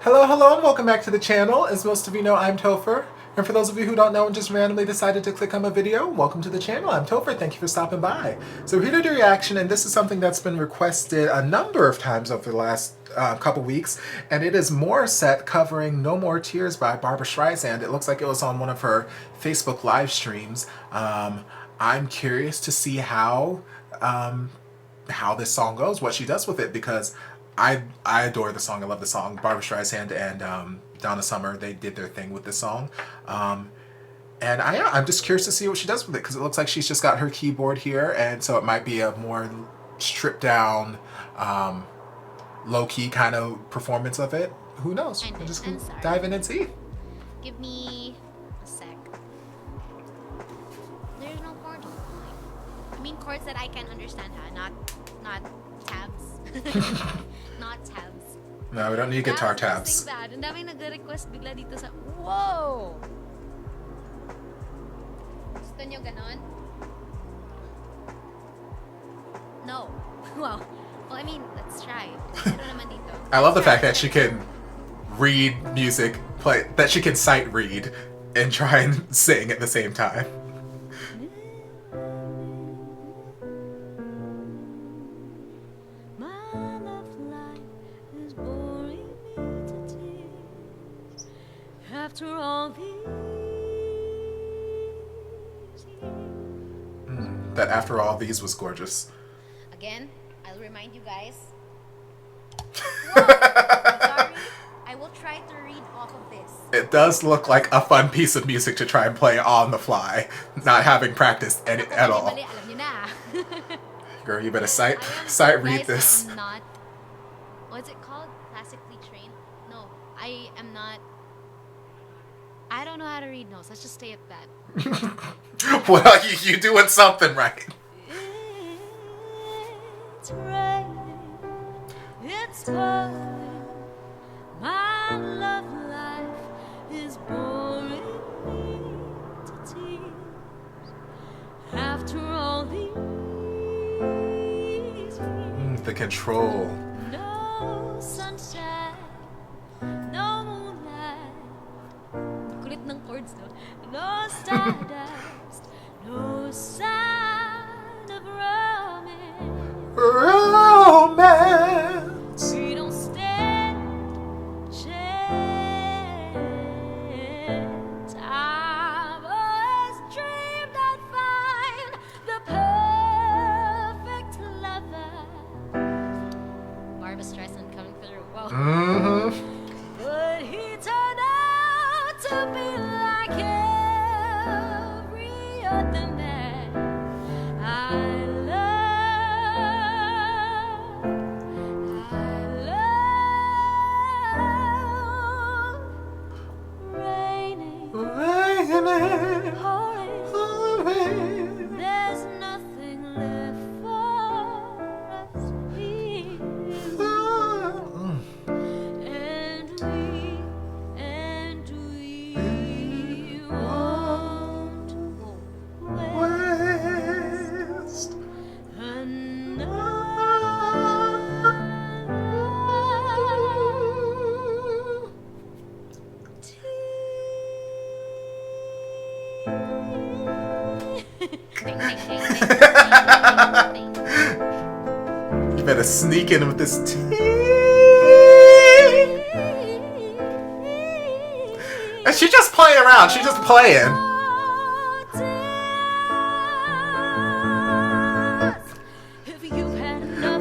Hello, hello, and welcome back to the channel. As most of you know, I'm Topher. And for those of you who don't know and just randomly decided to click on my video, welcome to the channel. I'm Topher. Thank you for stopping by. So we're here to do a reaction, and this is something that's been requested a number of times over the last couple weeks, and it is Morissette covering No More Tears by Barbra Streisand. It looks like it was on one of her Facebook live streams. I'm curious to see how this song goes, what she does with it, because I adore the song. I love the song. Barbra Streisand and Donna Summer, they did their thing with this song. And I'm just curious to see what she does with it, because it looks like she's just got her keyboard here, and so it might be a more stripped down, low-key kind of performance of it. Who knows? We'll just dive in and see. Give me a sec. There's no chords. I mean chords that I can understand, not tabs. Not tabs. No, we don't need guitar tabs. Ang daming nagre-request bigla dito sa... Whoa! Gusto nyo ganon? No. Well, I mean, let's try. Pero naman dito. I love the fact that she can read music, that she can sight read and try and sing at the same time. After all these years. That after all these was gorgeous. Again, I'll remind you guys. Whoa, sorry, I will try to read off of this. It does look like a fun piece of music to try and play on the fly, not having practiced at all. Alam nyo na. Girl, you better sight read this. I'm not, what's it called? Classically trained? No, I am not. I don't know how to read notes. Let's just stay at that. Well, you doing something right. It's raining. It's pouring. My love life is boring me to tears. After all these years, The control. no sunshine, no moonlight. Kulit ng chords, no? No stardust, no sign of romance. Romance. We don't stand chance. I've always dreamed I'd find the perfect lover. Barbra Streisand coming through. Whoa. But he turned out to be like every other man I love. Raining, pouring. There's nothing left for us here. And we won't West. You better sneak in with this tea. And she's just playing around. She's just playing.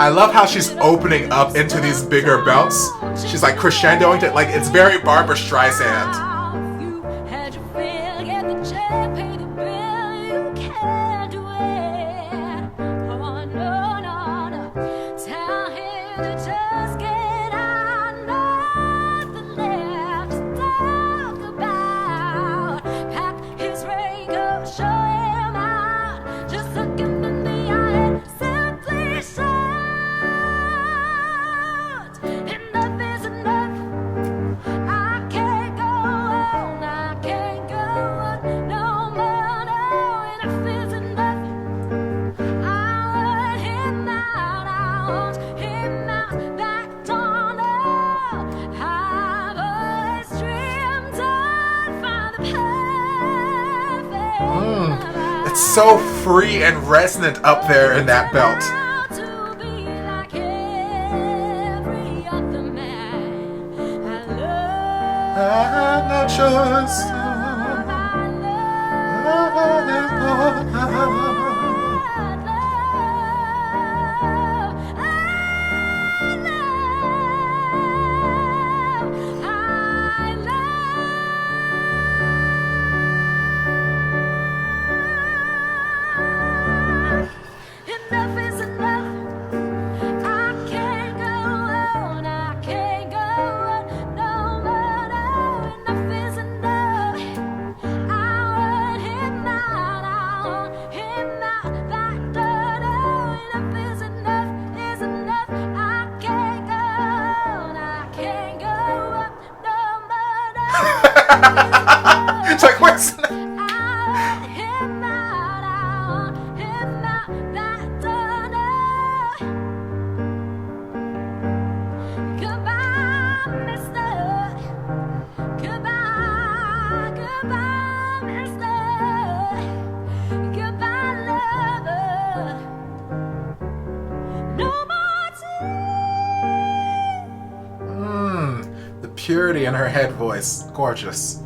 I love how she's opening up into these bigger belts. She's like crescendoing it, like it's very Barbra Streisand. I can't go so free and resonant up there in that belt. I had no choice. It's like, what's that? The purity in her head voice, gorgeous.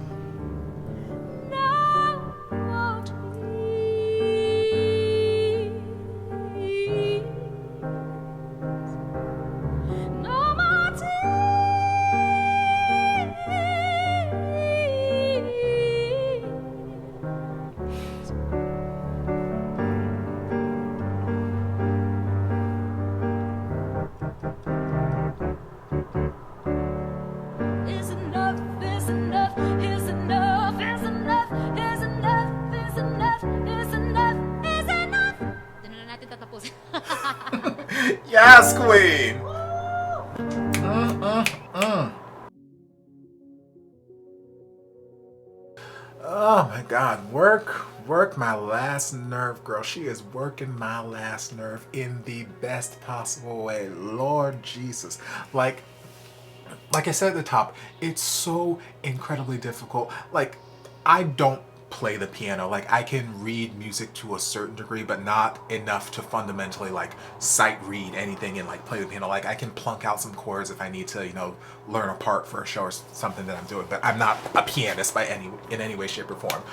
Yes, queen! Oh my god, work my last nerve, girl. She is working my last nerve in the best possible way. Lord Jesus. Like I said at the top, it's so incredibly difficult. Like, I don't play the piano. Like, I can read music to a certain degree, but not enough to fundamentally like sight read anything and like play the piano. Like, I can plunk out some chords if I need to, you know, learn a part for a show or something that I'm doing, but I'm not a pianist in any way, shape, or form.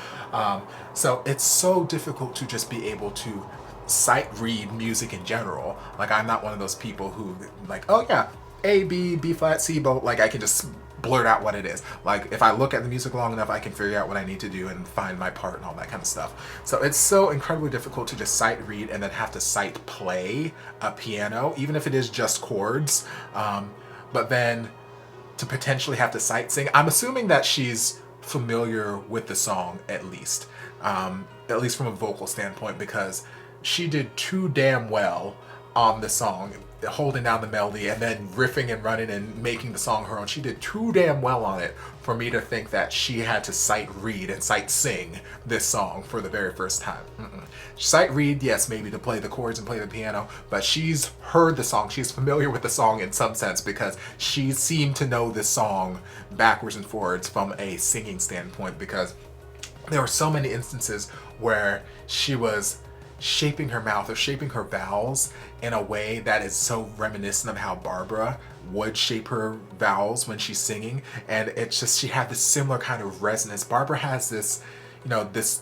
So it's so difficult to just be able to sight read music in general. Like, I'm not one of those people who like, oh yeah, A, B, B flat, C, both. Like, I can just blurt out what it is. Like, if I look at the music long enough, I can figure out what I need to do and find my part and all that kind of stuff. So it's so incredibly difficult to just sight read and then have to sight play a piano, even if it is just chords. But then to potentially have to sight sing. I'm assuming that she's familiar with the song at least from a vocal standpoint, because she did too damn well on the song, holding down the melody and then riffing and running and making the song her own. She did too damn well on it for me to think that she had to sight read and sight sing this song for the very first time. Sight read, yes, maybe to play the chords and play the piano, but she's heard the song. She's familiar with the song in some sense, because she seemed to know this song backwards and forwards from a singing standpoint, because there were so many instances where she was shaping her mouth or shaping her vowels in a way that is so reminiscent of how Barbara would shape her vowels when she's singing. And it's just, she had this similar kind of resonance. Barbara has this, you know, this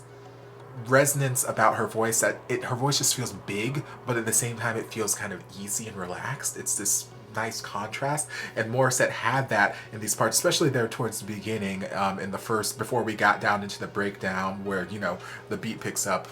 resonance about her voice that her voice just feels big, but at the same time it feels kind of easy and relaxed. It's this nice contrast, and Morissette had that in these parts, especially there towards the beginning, in the first, before we got down into the breakdown where, you know, the beat picks up.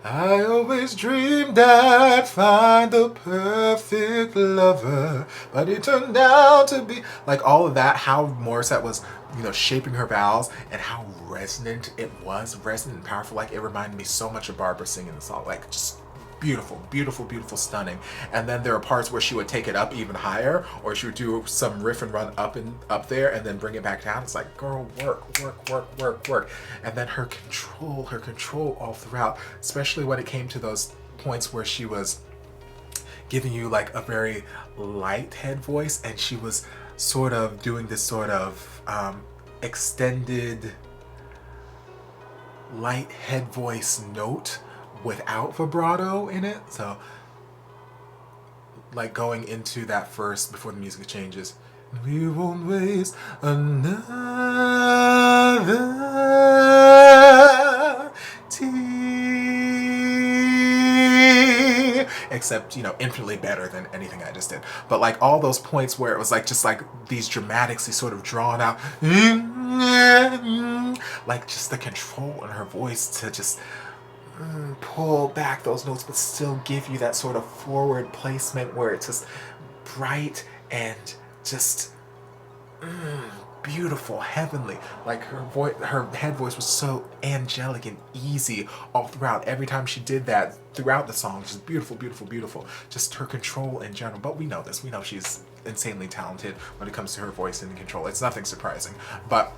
I always dreamed I'd find the perfect lover, but it turned out to be, like, all of that, how Morissette was, you know, shaping her vowels and how resonant it was, resonant and powerful. Like, it reminded me so much of Barbara singing the song, like, just beautiful, beautiful, beautiful, stunning. And then there are parts where she would take it up even higher, or she would do some riff and run up there and then bring it back down. It's like, girl, work. And then her control all throughout, especially when it came to those points where she was giving you like a very light head voice, and she was sort of doing this sort of extended light head voice note without vibrato in it. So like going into that first before the music changes, we won't waste another tear. Except, you know, infinitely better than anything I just did. But like all those points where it was like just like these dramatics, these sort of drawn out, like just the control in her voice to just pull back those notes but still give you that sort of forward placement where it's just bright and just beautiful, heavenly. Like her voice, her head voice was so angelic and easy all throughout. Every time she did that throughout the song, just beautiful, beautiful, beautiful. Just her control in general. But we know this. We know she's insanely talented when it comes to her voice and control. It's nothing surprising. But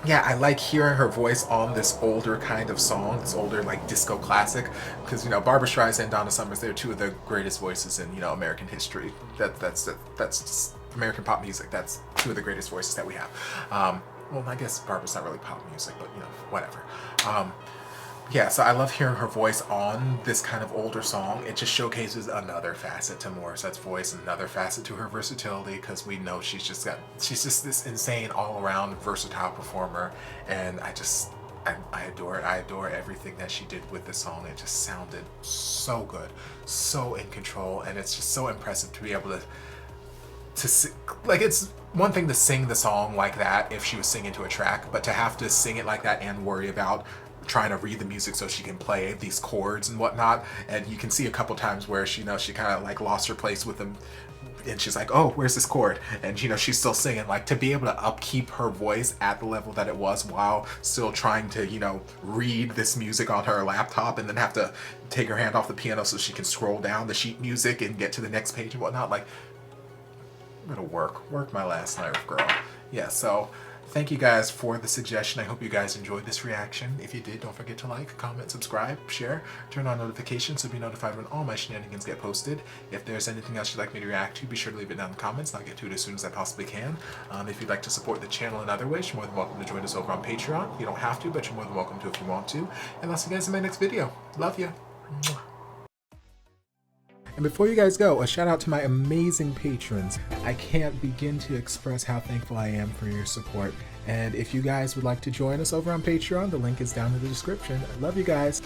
yeah, I like hearing her voice on this older kind of song, this older like disco classic, because you know Barbra Streisand and Donna Summers, they're two of the greatest voices in, you know, American history. That's just American pop music. That's two of the greatest voices that we have. Well, I guess Barbara's not really pop music, but you know, whatever. Yeah, so I love hearing her voice on this kind of older song. It just showcases another facet to Morissette's voice, another facet to her versatility, because we know she's just this insane all-around versatile performer, and I adore it. I adore everything that she did with the song. It just sounded so good, so in control, and it's just so impressive to be able to like, it's one thing to sing the song like that if she was singing to a track, but to have to sing it like that and worry about trying to read the music so she can play these chords and whatnot. And you can see a couple times where she, you know, she kind of like lost her place with them, and she's like, oh, where's this chord? And you know, she's still singing. Like, to be able to upkeep her voice at the level that it was while still trying to, you know, read this music on her laptop and then have to take her hand off the piano so she can scroll down the sheet music and get to the next page and whatnot. Like, I'm gonna work my last nerve, girl. Yeah, so thank you guys for the suggestion. I hope you guys enjoyed this reaction. If you did, don't forget to like, comment, subscribe, share, turn on notifications so be notified when all my shenanigans get posted. If there's anything else you'd like me to react to, be sure to leave it down in the comments, and I'll get to it as soon as I possibly can. If you'd like to support the channel in other ways, you're more than welcome to join us over on Patreon. You don't have to, but you're more than welcome to if you want to. And I'll see you guys in my next video. Love ya. And before you guys go, a shout out to my amazing patrons. I can't begin to express how thankful I am for your support. And if you guys would like to join us over on Patreon, the link is down in the description. I love you guys.